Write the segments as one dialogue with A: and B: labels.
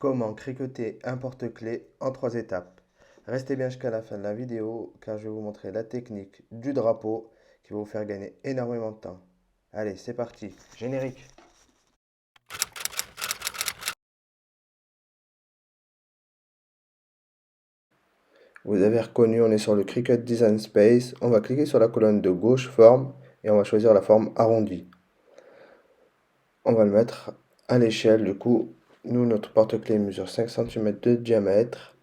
A: Comment cricoter un porte-clés en 3 étapes. Restez bien jusqu'à la fin de la vidéo car je vais vous montrer la technique du drapeau qui va vous faire gagner énormément de temps. Allez, c'est parti, générique. Vous avez reconnu, on est sur le Cricut Design Space. On va cliquer sur la colonne de gauche, forme, et on va choisir la forme arrondie. On va le mettre à l'échelle, du coup, nous, notre porte-clés mesure 5 cm de diamètre.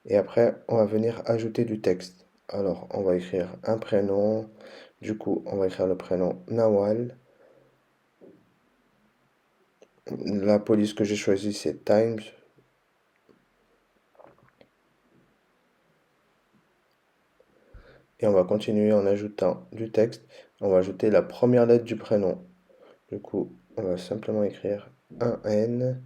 A: Et après, on va venir ajouter du texte. Alors, on va écrire un prénom. Du coup, on va écrire le prénom Nawal. La police que j'ai choisie, c'est Times. Et on va continuer en ajoutant du texte. On va ajouter la première lettre du prénom. Du coup, on va simplement écrire un N.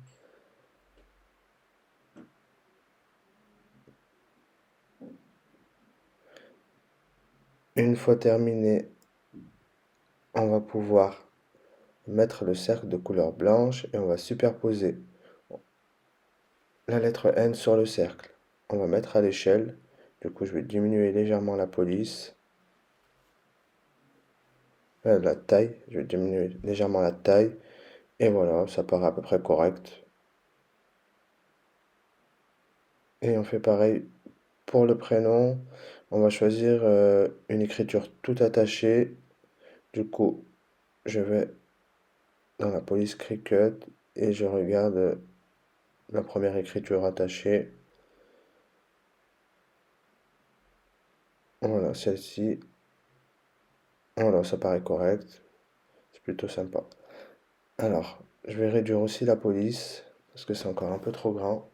A: Une fois terminé, on va pouvoir mettre le cercle de couleur blanche et on va superposer la lettre N sur le cercle. On va mettre à l'échelle. Du coup, je vais diminuer légèrement la police. La taille, je vais diminuer légèrement la taille. Et voilà, ça paraît à peu près correct. Et on fait pareil pour le prénom. On va choisir une écriture tout attachée. Du coup, je vais dans la police Cricut et je regarde la première écriture attachée. Voilà, celle-ci. Voilà, ça paraît correct. C'est plutôt sympa. Alors, je vais réduire aussi la police parce que c'est encore un peu trop grand.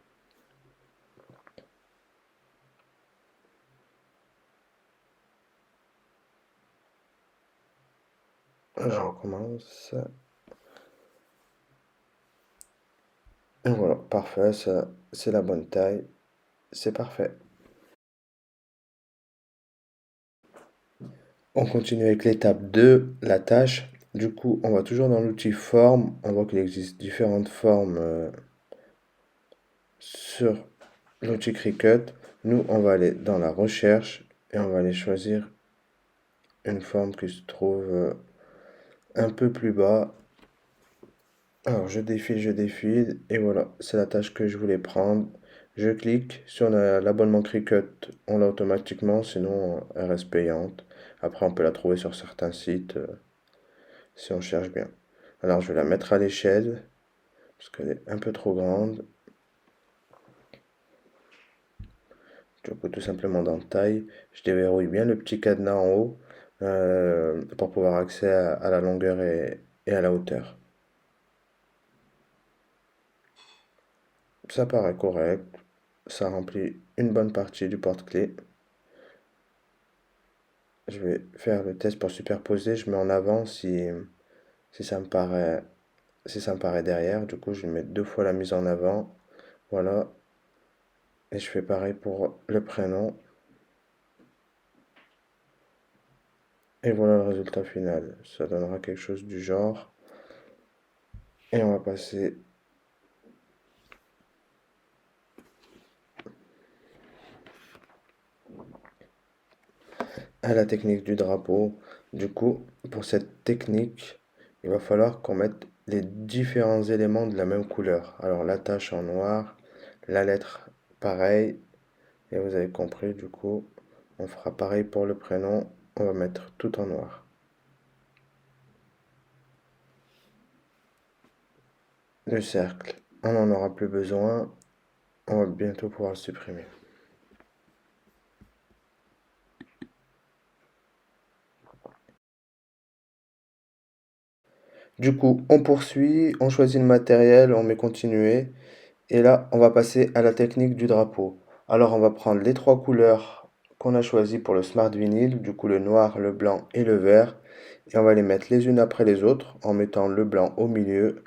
A: Je recommence. Et voilà, parfait, ça, c'est la bonne taille. C'est parfait. On continue avec l'étape 2, la tâche. Du coup, on va toujours dans l'outil forme. On voit qu'il existe différentes formes sur l'outil Cricut. Nous, on va aller dans la recherche et on va aller choisir une forme qui se trouve un peu plus bas. Alors, je défile et voilà, c'est la tâche que je voulais prendre. Je clique sur l'abonnement Cricut, on l'a automatiquement, sinon elle reste payante. Après, on peut la trouver sur certains sites si on cherche bien. Alors, je vais la mettre à l'échelle parce qu'elle est un peu trop grande. Du coup, tout simplement dans taille, je déverrouille bien le petit cadenas en haut pour pouvoir accéder à la longueur et à la hauteur. Ça paraît correct, ça remplit une bonne partie du porte-clés. Je vais faire le test pour superposer, je mets en avant si ça me paraît, si ça me paraît derrière. Du coup, je vais mettre 2 fois la mise en avant. Voilà. Et je fais pareil pour le prénom. Et voilà le résultat final. Ça donnera quelque chose du genre. Et on va passer à la technique du drapeau. Du coup, pour cette technique, il va falloir qu'on mette les différents éléments de la même couleur. Alors la tache en noir, la lettre pareil. Et vous avez compris, du coup, on fera pareil pour le prénom. On va mettre tout en noir. Le cercle, on n'en aura plus besoin. On va bientôt pouvoir le supprimer. Du coup, on poursuit, on choisit le matériel, on met continuer. Et là, on va passer à la technique du drapeau. Alors, on va prendre les 3 couleurs qu'on a choisies pour le Smart Vinyl, du coup le noir, le blanc et le vert. Et on va les mettre les unes après les autres en mettant le blanc au milieu.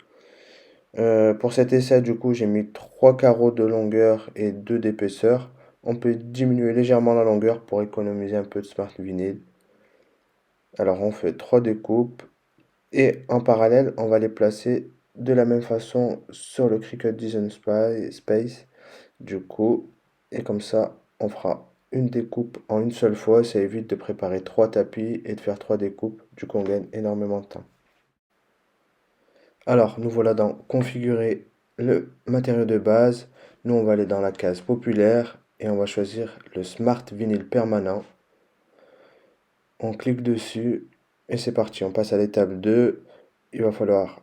A: Pour cet essai, du coup, j'ai mis 3 carreaux de longueur et 2 d'épaisseur. On peut diminuer légèrement la longueur pour économiser un peu de Smart Vinyl. Alors, on fait 3 découpes et en parallèle, on va les placer de la même façon sur le Cricut Design Space, du coup, et comme ça, on fera une découpe en une seule fois, ça évite de préparer 3 tapis et de faire 3 découpes, du coup on gagne énormément de temps. Alors, nous voilà dans configurer le matériau de base. Nous, on va aller dans la case populaire et on va choisir le Smart Vinyl permanent. On clique dessus et c'est parti. On passe à l'étape 2. Il va falloir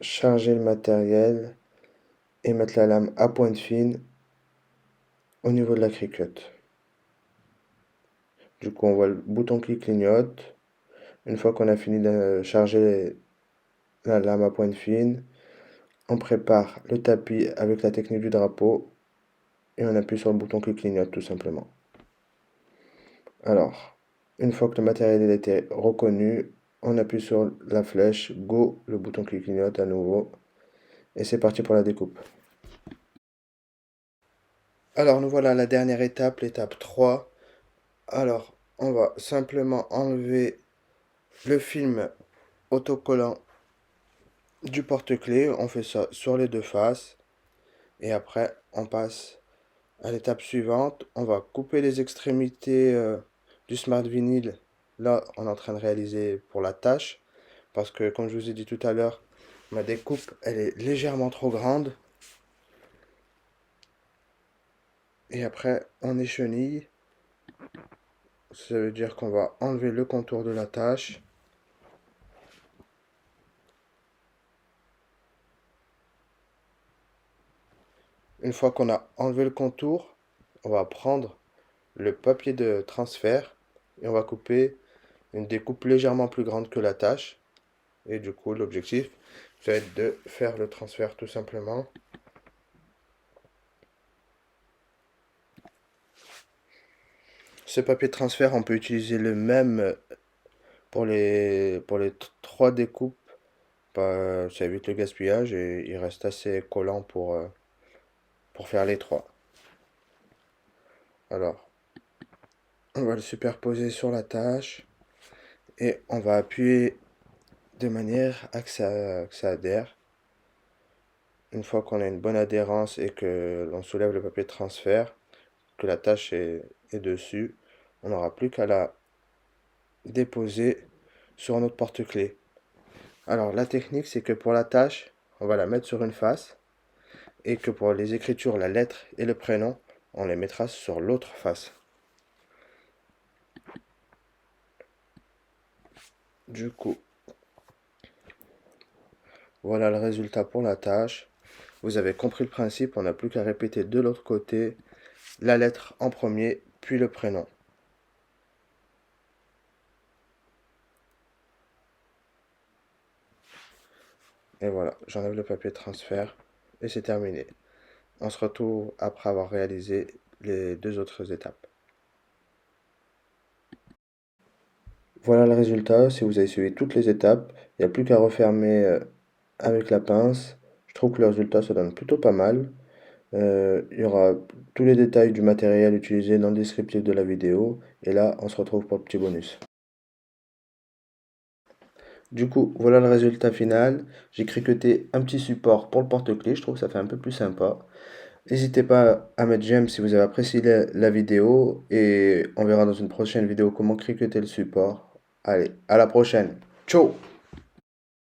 A: charger le matériel et mettre la lame à pointe fine au niveau de la Cricut. Du coup, on voit le bouton qui clignote. Une fois qu'on a fini de charger la lame à pointe fine, on prépare le tapis avec la technique du drapeau et on appuie sur le bouton qui clignote tout simplement. Alors, une fois que le matériel a été reconnu, on appuie sur la flèche Go, le bouton qui clignote à nouveau, et c'est parti pour la découpe. Alors, nous voilà à la dernière étape, l'étape 3. Alors, on va simplement enlever le film autocollant du porte-clés. On fait ça sur les deux faces. Et après, on passe à l'étape suivante. On va couper les extrémités du Smart Vinyl. Là, on est en train de réaliser pour la tâche. Parce que, comme je vous ai dit tout à l'heure, ma découpe, elle est légèrement trop grande. Et après, on échenille. Ça veut dire qu'on va enlever le contour de la tâche. Une fois qu'on a enlevé le contour, on va prendre le papier de transfert et on va couper une découpe légèrement plus grande que la tâche. Et du coup, l'objectif, ça va être de faire le transfert tout simplement. Ce papier de transfert, on peut utiliser le même pour les 3 découpes. Ça évite le gaspillage et il reste assez collant pour faire les 3. Alors, on va le superposer sur la tâche et on va appuyer de manière à que ça adhère. Une fois qu'on a une bonne adhérence et que l'on soulève le papier de transfert, que la tâche est dessus, on n'aura plus qu'à la déposer sur notre porte-clés. Alors la technique, c'est que pour la tâche, on va la mettre sur une face et que pour les écritures, la lettre et le prénom, on les mettra sur l'autre face. Du coup, voilà le résultat pour la tâche. Vous avez compris le principe, on n'a plus qu'à répéter de l'autre côté la lettre en premier, puis le prénom. Et voilà, j'enlève le papier de transfert et c'est terminé. On se retrouve après avoir réalisé les 2 autres étapes. Voilà le résultat, si vous avez suivi toutes les étapes, il n'y a plus qu'à refermer avec la pince. Je trouve que le résultat se donne plutôt pas mal. Il y aura tous les détails du matériel utilisé dans le descriptif de la vidéo. Et là, on se retrouve pour le petit bonus. Du coup, voilà le résultat final. J'ai cricoté un petit support pour le porte-clés. Je trouve que ça fait un peu plus sympa. N'hésitez pas à mettre j'aime si vous avez apprécié la vidéo. Et on verra dans une prochaine vidéo comment cricoter le support. Allez, à la prochaine. Ciao!